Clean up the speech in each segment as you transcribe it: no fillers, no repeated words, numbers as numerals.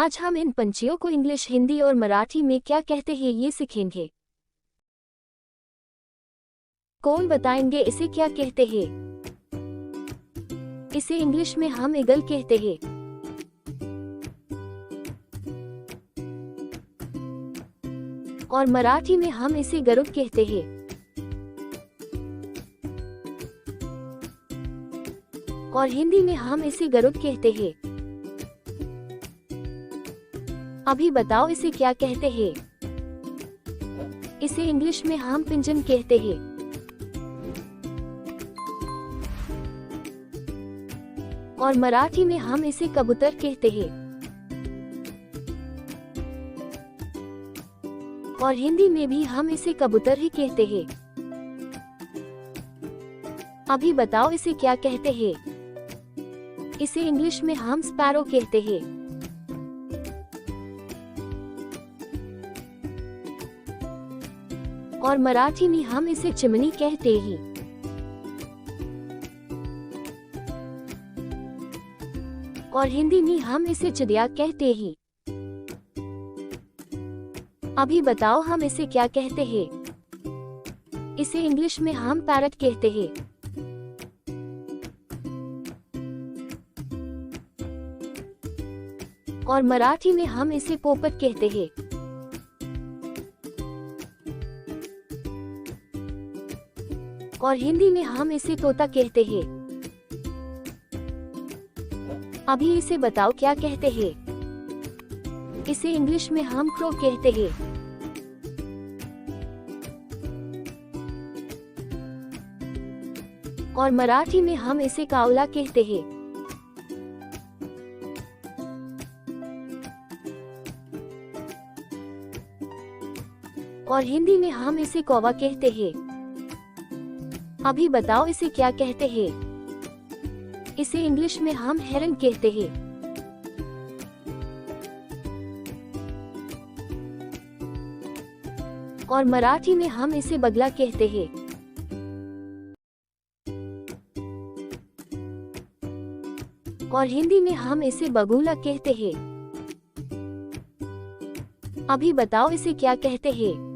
आज हम इन पंछियों को इंग्लिश, हिंदी और मराठी में क्या कहते हैं ये सीखेंगे। कौन बताएंगे इसे क्या कहते हैं? इसे इंग्लिश में हम ईगल कहते हैं। और मराठी में हम इसे गरुड़ कहते हैं। और हिंदी में हम इसे गरुड़ कहते हैं। अभी बताओ इसे क्या कहते हैं? इसे इंग्लिश में हम पिंजन कहते हैं। और मराठी में हम इसे कबूतर कहते हैं। और हिंदी में भी हम इसे कबूतर ही कहते हैं। अभी बताओ इसे क्या कहते हैं? इसे इंग्लिश में हम स्पैरो कहते हैं। और मराठी में हम इसे चिमनी कहते हैं। और हिंदी में हम इसे चिड़िया कहते हैं। अभी बताओ हम इसे क्या कहते हैं? इसे इंग्लिश में हम पैरट कहते हैं। और मराठी में हम इसे पोपट कहते हैं। और हिंदी में हम इसे तोता कहते हैं। अभी इसे बताओ क्या कहते हैं? इसे इंग्लिश में हम क्रो कहते हैं। और मराठी में हम इसे कावला कहते हैं। और हिंदी में हम इसे कौवा कहते हैं। अभी बताओ इसे क्या कहते हैं? इसे इंग्लिश में हम हेरन कहते हैं। और मराठी में हम इसे बगला कहते हैं। और हिंदी में हम इसे बगुला कहते हैं। अभी बताओ इसे क्या कहते हैं?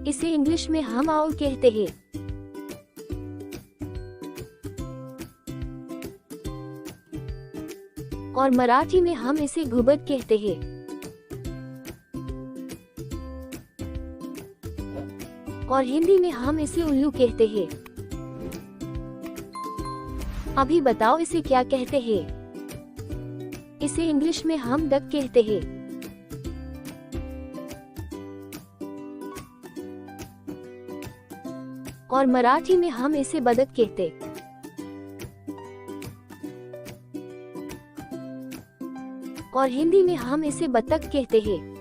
इसे इंग्लिश में हम आउल कहते हैं। और मराठी में हम इसे घुबड कहते हैं। और हिंदी में हम इसे उल्लू कहते हैं। अभी बताओ इसे क्या कहते हैं? इसे इंग्लिश में हम डक कहते हैं। और मराठी में हम इसे बदक कहते। और हिंदी में हम इसे बत्तख कहते हैं।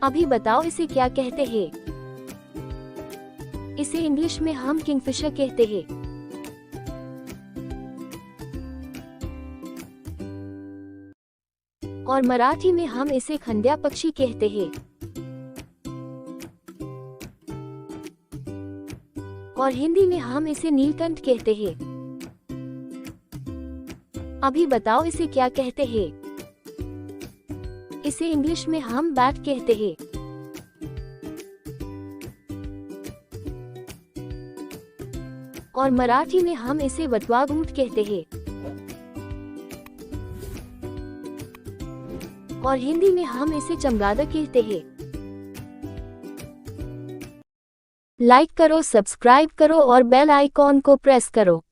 अभी बताओ इसे क्या कहते हैं? इसे इंग्लिश में हम किंगफिशर कहते हैं। और मराठी में हम इसे खंड्या पक्षी कहते हैं। और हिंदी में हम इसे नीलकंठ कहते हैं। अभी बताओ इसे क्या कहते हैं? इसे इंग्लिश में हम बैट कहते हैं। और मराठी में हम इसे वटवाघ ऊंट कहते हैं। और हिंदी में हम इसे चमगादड़ कहते हैं। लाइक करो, सब्सक्राइब करो और बेल आइकॉन को प्रेस करो।